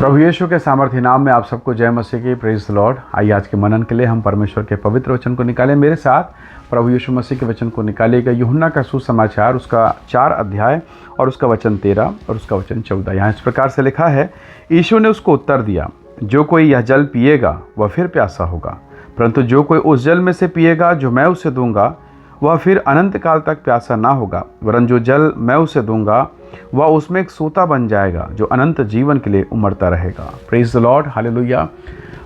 प्रभु यीशु के सामर्थ्य नाम में आप सबको जय मसीह की। Praise the Lord. आइए आज के मनन के लिए हम परमेश्वर के पवित्र वचन को निकालें। मेरे साथ प्रभु यीशु मसीह के वचन को निकालेगा। यूहन्ना का सुसमाचार, उसका 4 अध्याय और उसका वचन 13 और उसका वचन 14। यहाँ इस प्रकार से लिखा है, यीशु ने उसको उत्तर दिया, जो कोई यह जल पिएगा वह फिर प्यासा होगा, परंतु जो कोई उस जल में से पिएगा जो मैं उसे दूंगा वह फिर अनंत काल तक प्यासा ना होगा, वरन जो जल मैं उसे दूंगा वह उसमें एक सोता बन जाएगा जो अनंत जीवन के लिए उमड़ता रहेगा। प्रेज द लॉर्ड, हालेलुया।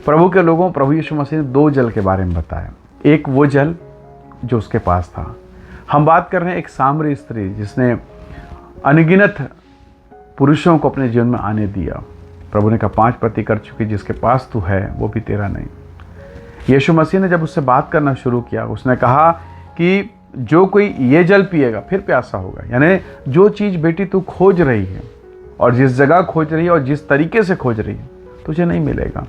प्रभु के लोगों, प्रभु यीशु मसीह ने 2 जल के बारे में बताया। एक वो जल जो उसके पास था। हम बात कर रहे हैं एक सामरी स्त्री जिसने अनगिनत पुरुषों को अपने जीवन में आने दिया। प्रभु ने कहा 5 पति कर चुकी, जिसके पास तू है वो भी तेरा नहीं। यीशु मसीह ने जब उससे बात करना शुरू किया, उसने कहा कि जो कोई ये जल पिएगा फिर प्यासा होगा। यानी जो चीज़ बेटी तू खोज रही है और जिस जगह खोज रही है और जिस तरीके से खोज रही है, तुझे नहीं मिलेगा।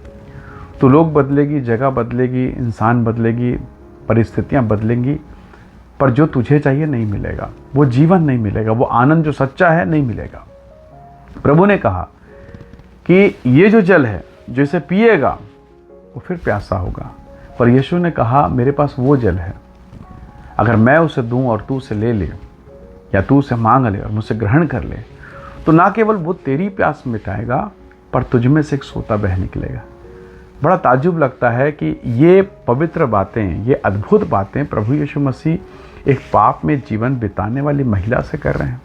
तो लोग बदलेगी, जगह बदलेगी, इंसान बदलेगी, परिस्थितियां बदलेंगी, पर जो तुझे चाहिए नहीं मिलेगा। वो जीवन नहीं मिलेगा, वो आनंद जो सच्चा है नहीं मिलेगा। प्रभु ने कहा कि ये जो जल है जो इसे पिएगा वो फिर प्यासा होगा। पर यीशु ने कहा मेरे पास वो जल है, अगर मैं उसे दूं और तू उसे ले ले या तू उसे मांग ले और मुझसे ग्रहण कर ले, तो ना केवल वो तेरी प्यास मिटाएगा पर तुझ में से एक सोता बह निकलेगा। बड़ा ताज्जुब लगता है कि ये पवित्र बातें, ये अद्भुत बातें प्रभु यीशु मसीह एक पाप में जीवन बिताने वाली महिला से कर रहे हैं।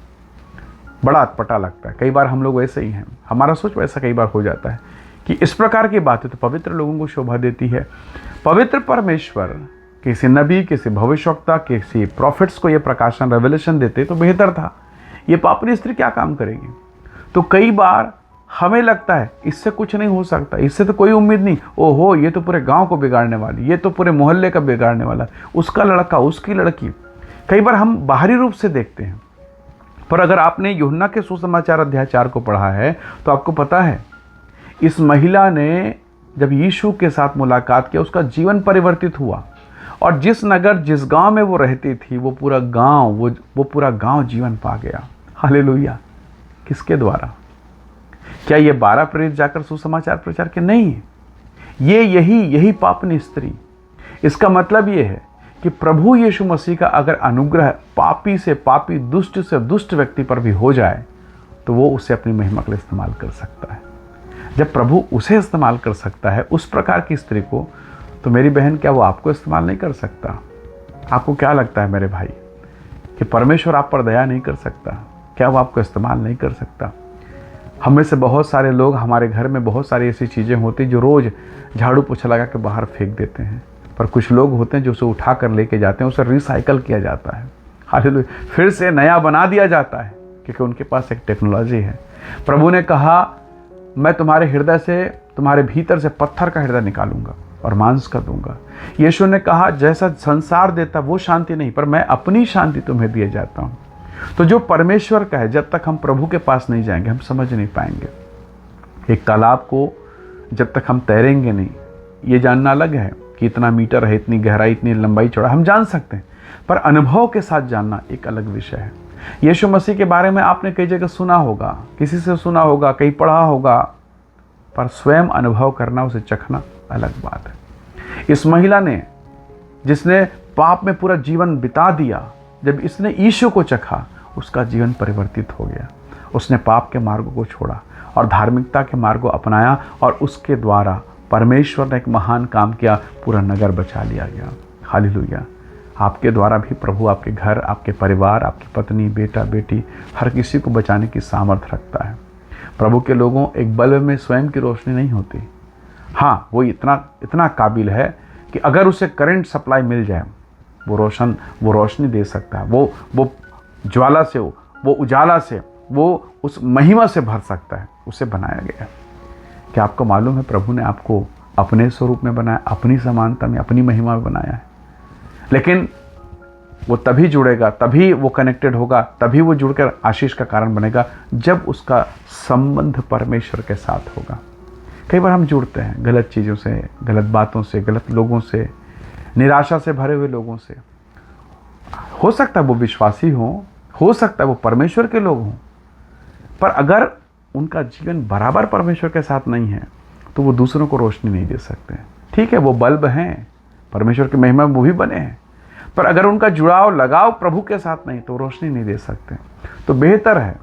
बड़ा अटपटा लगता है। कई बार हम लोग वैसे ही हैं, हमारा सोच वैसा कई बार हो जाता है कि इस प्रकार की बातें तो पवित्र लोगों को शोभा देती है। पवित्र परमेश्वर किसी नबी, किसी भविष्यवक्ता, किसी प्रॉफिट्स को ये प्रकाशन, रेवलेशन देते तो बेहतर था। ये पापनी स्त्री क्या काम करेगी? तो कई बार हमें लगता है इससे कुछ नहीं हो सकता, इससे तो कोई उम्मीद नहीं। ओहो, ये तो पूरे गांव को बिगाड़ने वाली, ये तो पूरे मोहल्ले का बिगाड़ने वाला, उसका लड़का, उसकी लड़की। कई बार हम बाहरी रूप से देखते हैं, पर अगर आपने यूहन्ना के सुसमाचार अध्याय 4 को पढ़ा है तो आपको पता है इस महिला ने जब यीशु के साथ मुलाकात किया, उसका जीवन परिवर्तित हुआ। और जिस नगर, जिस गांव में वो रहती थी, वो पूरा गांव जीवन पा गया। हालेलुया। किसके द्वारा? क्या ये 12 प्रेरित जाकर सुसमाचार प्रचार के? नहीं, ये यही पापनी स्त्री। इसका मतलब ये है कि प्रभु यीशु मसीह का अगर अनुग्रह पापी से पापी, दुष्ट से दुष्ट व्यक्ति पर भी हो जाए तो वो उसे अपनी महिमा के लिए इस्तेमाल कर सकता है। जब प्रभु उसे इस्तेमाल कर सकता है, उस प्रकार की स्त्री को, तो मेरी बहन, क्या वो आपको इस्तेमाल नहीं कर सकता? आपको क्या लगता है मेरे भाई कि परमेश्वर आप पर दया नहीं कर सकता? क्या वो आपको इस्तेमाल नहीं कर सकता? हम में से बहुत सारे लोग, हमारे घर में बहुत सारी ऐसी चीज़ें होती जो रोज़ झाड़ू पोछा लगा के बाहर फेंक देते हैं, पर कुछ लोग होते हैं जो उसे उठा कर लेके जाते हैं, उसे रिसाइकल किया जाता है, हालेलुया, फिर से नया बना दिया जाता है, क्योंकि उनके पास एक टेक्नोलॉजी है। प्रभु ने कहा मैं तुम्हारे हृदय से, तुम्हारे भीतर से पत्थर का हृदय निकालूंगा और मांस का दूंगा। यीशु ने कहा जैसा संसार देता वो शांति नहीं, पर मैं अपनी शांति तुम्हें दिए जाता हूँ। तो जो परमेश्वर का है, जब तक हम प्रभु के पास नहीं जाएंगे हम समझ नहीं पाएंगे। एक तालाब को जब तक हम तैरेंगे नहीं, ये जानना अलग है कि इतना मीटर है, इतनी गहराई, इतनी लंबाई चौड़ा, हम जान सकते हैं, पर अनुभव के साथ जानना एक अलग विषय है। यीशु मसीह के बारे में आपने कई जगह सुना होगा, किसी से सुना होगा, कहीं पढ़ा होगा, पर स्वयं अनुभव करना, उसे चखना अलग बात है। इस महिला ने, जिसने पाप में पूरा जीवन बिता दिया, जब इसने यीशु को चखा, उसका जीवन परिवर्तित हो गया। उसने पाप के मार्गों को छोड़ा और धार्मिकता के मार्ग को अपनाया, और उसके द्वारा परमेश्वर ने एक महान काम किया, पूरा नगर बचा लिया गया। हालेलुया। आपके द्वारा भी प्रभु आपके घर, आपके परिवार, आपकी पत्नी, बेटा, बेटी, हर किसी को बचाने की सामर्थ्य रखता है। प्रभु के लोगों, एक बल्ब में स्वयं की रोशनी नहीं होती। हाँ, वो इतना काबिल है कि अगर उसे करंट सप्लाई मिल जाए, वो रोशनी दे सकता है। वो ज्वाला से, वो उजाला से, वो उस महिमा से भर सकता है। उसे बनाया गया। क्या आपको मालूम है प्रभु ने आपको अपने स्वरूप में बनाया, अपनी समानता में, अपनी महिमा में बनाया है। लेकिन वो तभी जुड़ेगा, तभी वो कनेक्टेड होगा, तभी वो जुड़कर आशीष का कारण बनेगा जब उसका संबंध परमेश्वर के साथ होगा। कई बार हम जुड़ते हैं गलत चीज़ों से, गलत बातों से, गलत लोगों से, निराशा से भरे हुए लोगों से। हो सकता है वो विश्वासी हो सकता है वो परमेश्वर के लोग हों, पर अगर उनका जीवन बराबर परमेश्वर के साथ नहीं है तो वो दूसरों को रोशनी नहीं दे सकते। ठीक है, वो बल्ब हैं, परमेश्वर की महिमा में वो भी बने हैं, पर अगर उनका जुड़ाव लगाव प्रभु के साथ नहीं तो रोशनी नहीं दे सकते। तो बेहतर है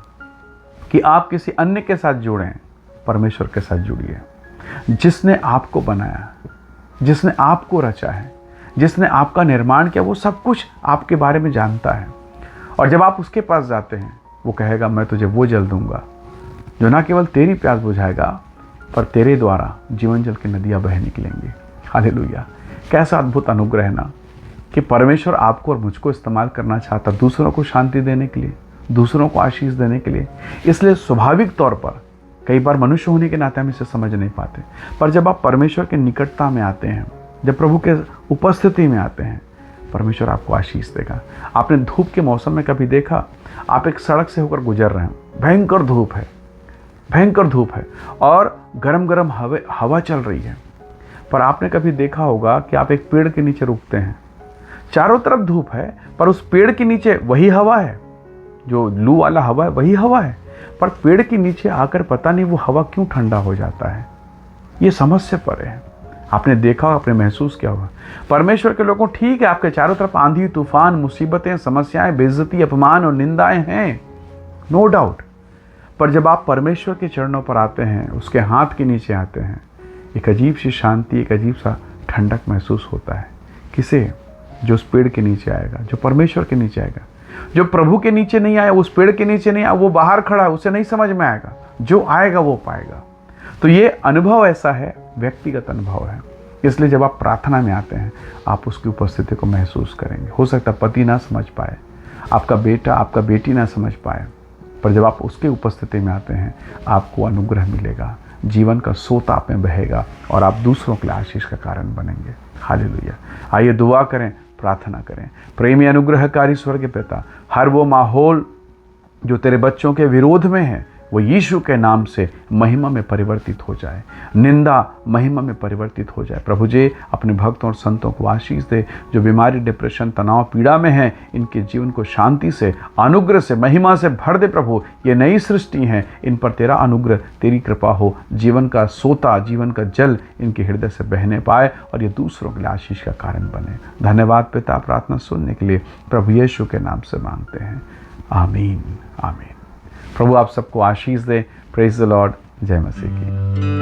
कि आप किसी अन्य के साथ जुड़ें, परमेश्वर के साथ जुड़िए, जिसने आपको बनाया, जिसने आपको रचा है, जिसने आपका निर्माण किया, वो सब कुछ आपके बारे में जानता है। और जब आप उसके पास जाते हैं, वो कहेगा मैं तुझे वो जल दूंगा जो ना केवल तेरी प्यास बुझाएगा पर तेरे द्वारा जीवन जल की नदियां बह निकलेंगी। हालेलुया! कैसा अद्भुत अनुग्रह है ना कि परमेश्वर आपको और मुझको इस्तेमाल करना चाहता, दूसरों को शांति देने के लिए, दूसरों को आशीष देने के लिए। इसलिए स्वाभाविक तौर पर कई बार मनुष्य होने के नाते हम इसे समझ नहीं पाते, पर जब आप परमेश्वर के निकटता में आते हैं, जब प्रभु के उपस्थिति में आते हैं, परमेश्वर आपको आशीष देगा। आपने धूप के मौसम में कभी देखा, आप एक सड़क से होकर गुजर रहे हैं, भयंकर धूप है, भयंकर धूप है और गरम गरम हवा चल रही है, पर आपने कभी देखा होगा कि आप एक पेड़ के नीचे रुकते हैं, चारों तरफ धूप है पर उस पेड़ के नीचे वही हवा है, जो लू वाला हवा है वही हवा है, पर पेड़ के नीचे आकर पता नहीं वो हवा क्यों ठंडा हो जाता है। ये समझ से परे है। आपने देखा, आपने महसूस किया होगा। परमेश्वर के लोगों, ठीक है आपके चारों तरफ आंधी तूफान, मुसीबतें, समस्याएं, बेइज्जती, अपमान और निंदाएं हैं, नो डाउट, पर जब आप परमेश्वर के चरणों पर आते हैं, उसके हाथ के नीचे आते हैं, एक अजीब सी शांति, एक अजीब सा ठंडक महसूस होता है। किसे? जो उस पेड़ के नीचे आएगा, जो परमेश्वर के नीचे आएगा। जो प्रभु के नीचे नहीं आया, उस पेड़ के नीचे नहीं आया, वो बाहर खड़ा है, उसे नहीं समझ में आएगा। जो आएगा वो पाएगा। तो ये अनुभव ऐसा है, व्यक्तिगत अनुभव है। इसलिए जब आप प्रार्थना में आते हैं, आप उसकी उपस्थिति को महसूस करेंगे। हो सकता है पति ना समझ पाए, आपका बेटा, आपका बेटी ना समझ पाए, पर जब आप उसके उपस्थिति में आते हैं, आपको अनुग्रह मिलेगा, जीवन का सोत आप में बहेगा और आप दूसरों के लिए आशीष का कारण बनेंगे। हालेलुया! आइए दुआ करें, प्रार्थना करें। प्रेमी अनुग्रहकारी स्वर्ग पिता, हर वो माहौल जो तेरे बच्चों के विरोध में है, वो यीशु के नाम से महिमा में परिवर्तित हो जाए, निंदा महिमा में परिवर्तित हो जाए। प्रभु जी अपने भक्तों और संतों को आशीष दे, जो बीमारी, डिप्रेशन, तनाव, पीड़ा में हैं, इनके जीवन को शांति से, अनुग्रह से, महिमा से भर दे। प्रभु ये नई सृष्टि है, इन पर तेरा अनुग्रह, तेरी कृपा हो, जीवन का सोता, जीवन का जल इनके हृदय से बहने पाए और ये दूसरों के लिए आशीष का कारण बने। धन्यवाद पिता, प्रार्थना सुनने के लिए प्रभु यीशु के नाम से मांगते हैं, आमीन, आमीन। प्रभु आप सबको आशीष दे। Praise the lord. जय मसीह की।